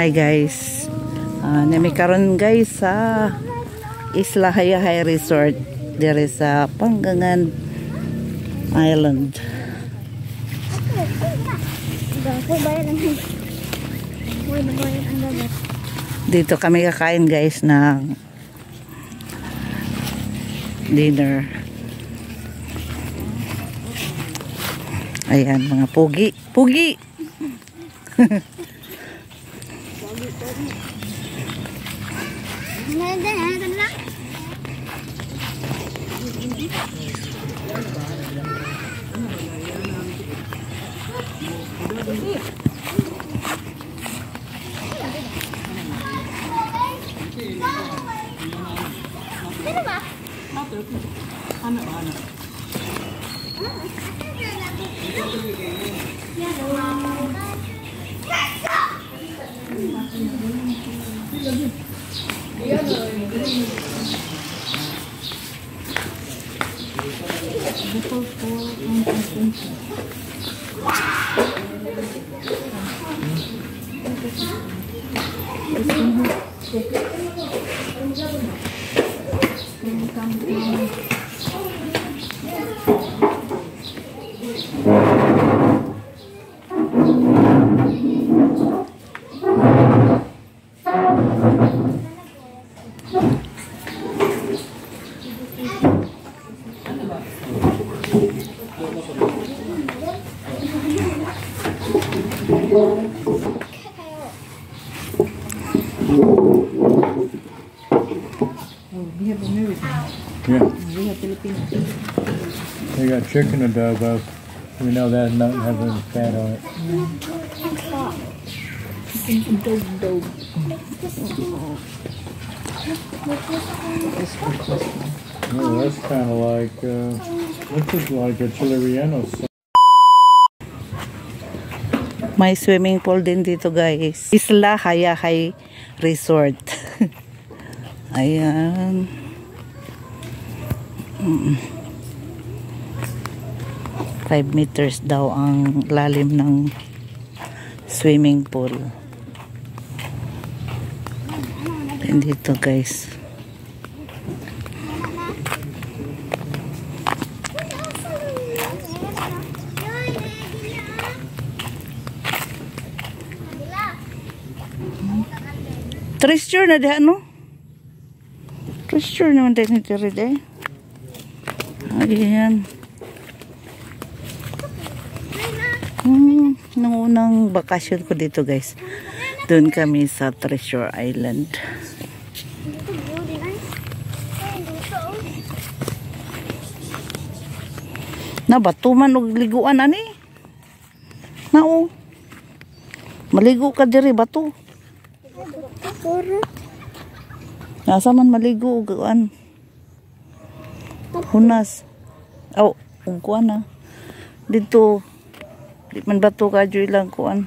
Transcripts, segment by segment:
Hi guys. Nami karon guys sa Isla Hayahay Resort diri sa Panggangan Island. Dito kami kakain guys ng dinner. Ayan mga pugi. Pugi! Yeah. They got chicken adobo. We know that not having fat on it. Yeah, that's kind of like, this is like a chile relleno. May swimming pool din dito guys. Isla Hayahay Resort. Ayan. 5 meters daw ang lalim ng swimming pool. And dito guys. Treasure na diha no? Treasure naman din ito rin eh. Ayan. Nung unang bakasyon ko dito guys, doon kami sa Treasure Island. Na bato man og liguan ani. Nao. Maligo ka diri bato. Nasa man maligo og kuan. Hunas. Oh, kuan na. Dito di man bato ka joy lang kuan.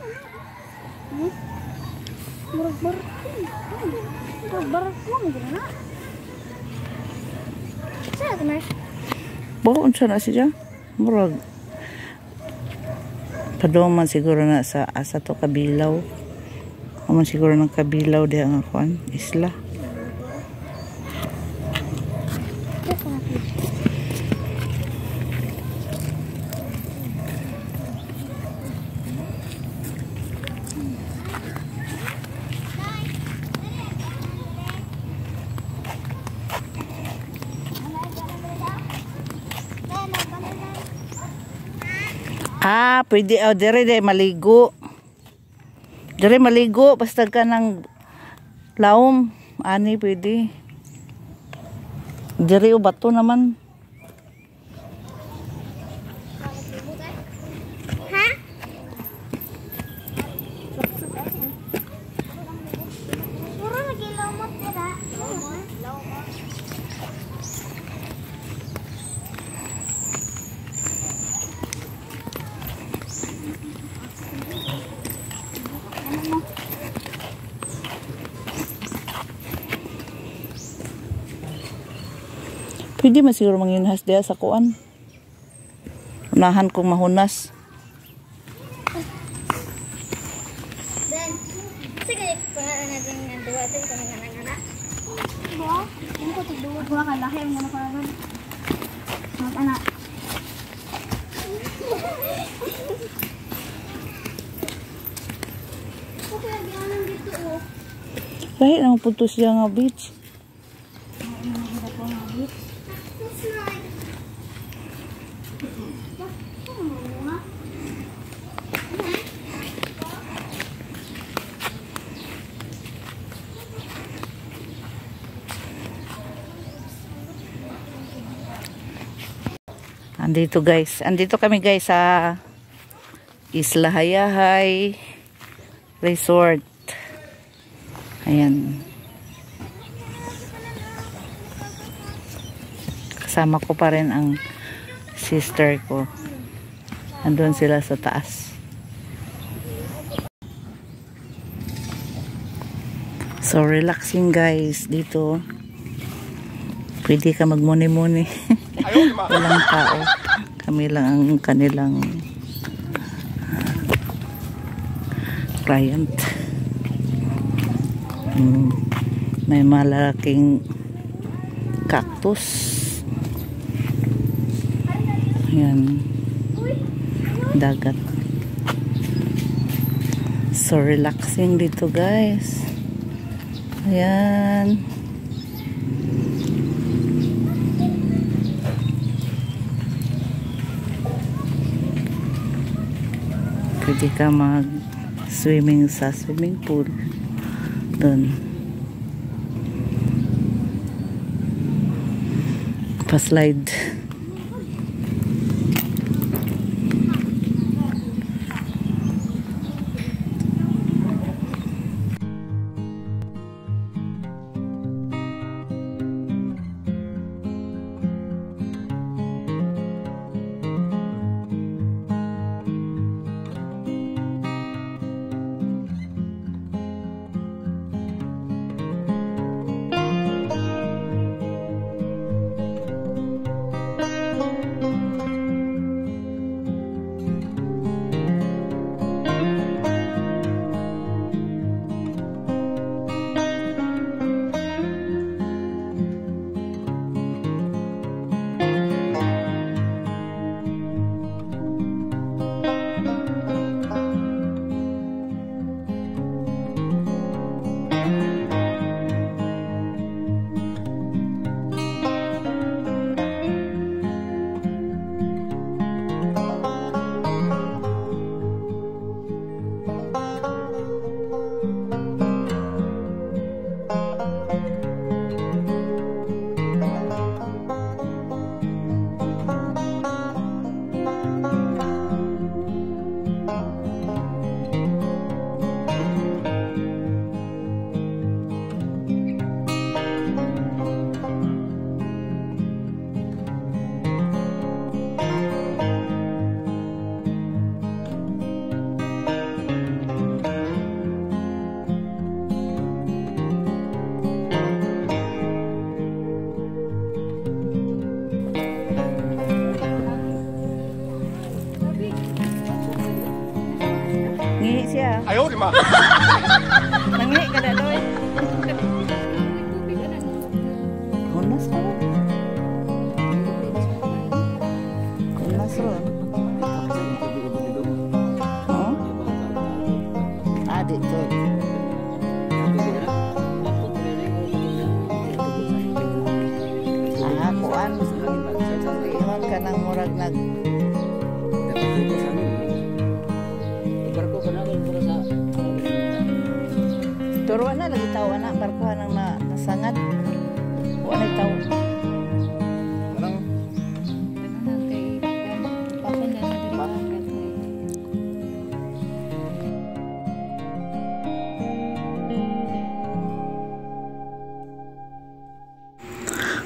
Baon siya na siya. Murag. Padong man siguro na sa asa to Kabilaw. Aman siguro ng Kabilaw di ang kuan isla. Pwede dire maligo. Dire maligo basta ka ng laom, ani pwede. Dire o bato naman. Pwede man siguro manginhas diya sa kuan. Unahan kong mahunas. Then, sige, Yang dua din kami ngana-ngana. Buah, yung ko dua buah kan laki ang muna ko na doon. Anak. Okay, lagi anong dito oh. Kahit ang putos siya nga beach. Andito guys, andito kami guys sa Isla Hayahay Resort. Ayan. Kasama ko pa rin ang sister ko. Andun sila sa taas. So relaxing guys dito. Pwede ka magmuni-muni. Walang tao. Kami lang ang kanilang client. May malalaking cactus. Ayan. Dagat. So relaxing dito guys. Ayan. Pwede ka mag-swimming sa swimming pool. Doon. Pa-slide. Ngihi siya. Ayaw, di ma. Nangihi ka na doy. Kunas ka ba? Kunas ron. Oo? Dito. Kuan. Iwan ka ng murag nag... Turuan na lagi tao anak barkuhan ang nasangat. Wala na tao. Parang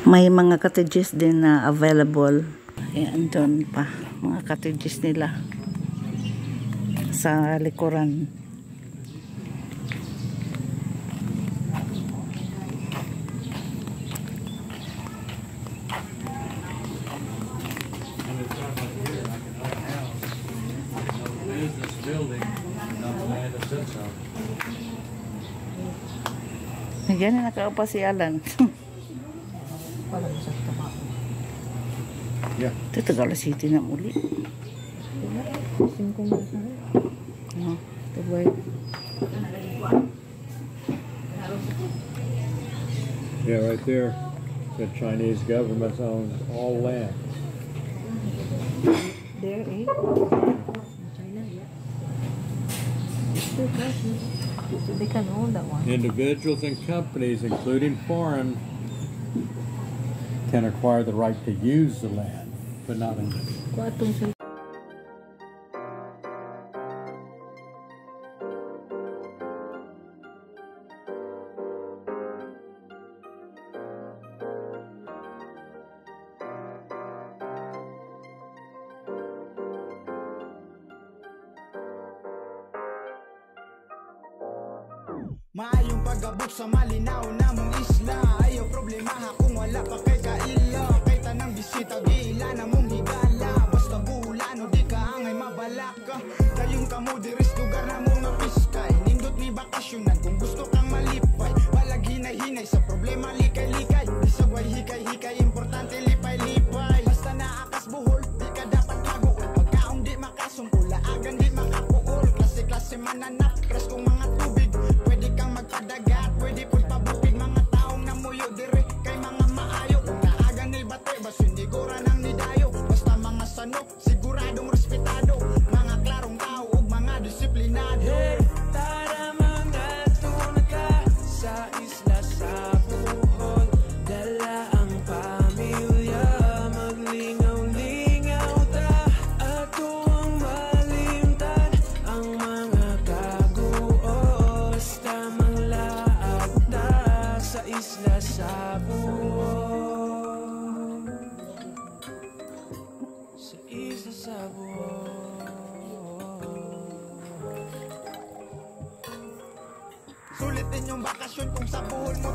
may mga cottages din na available. Ayan doon pa mga cottages nila sa likuran. building, not the land that sits on. Ganyan nakaupa si Alan. Yeah. Ito Tagala City na muli. Oh, ito ba? Yeah, right there. The Chinese government owns all land. There, eh? China, yeah. So they can own that one. Individuals and companies, including foreign, can acquire the right to use the land, but not in it. Kung atong sul- Maayong pag-abot sa malinaw na mong isla. Ayaw problema ha kung wala pa kay kaila. Kay tanang bisita gila na mong higala. Basta bulan o di ka angay mabalaka. Dayon ka mo diris lugar na mong mapiskay. Nindot ni bakasyonan kung gusto kang malipay. Balag hinay-hinay sa problema likay-likay. Isagway hikay-hikay importante lipay-lipay. Basta naakas buhol di ka dapat maguol. Pagkaong di makasungkol laagan di makapuol. Klase-klase mananap pres kong mga tubig. Pwede kang magpadagat, pwede po'y pabukid. Mga taong namuyo dire kay mga maayo. Kung naagan nil bate, baso hindi gura ng nidayo. Basta mga sanok, siguradong respetado. Mga klarong tao ug mga disiplinado. Hey, tara mga tunaka sa isla sa Bohol. Dala ang pamilya, maglingaw-lingaw ta. Ato ang malimtan ang mga kaguo. Basta manglaag ta sa isla sa Bohol. Sa isla sa Bohol. Sulit din yung bakasyon kung sa buhol mo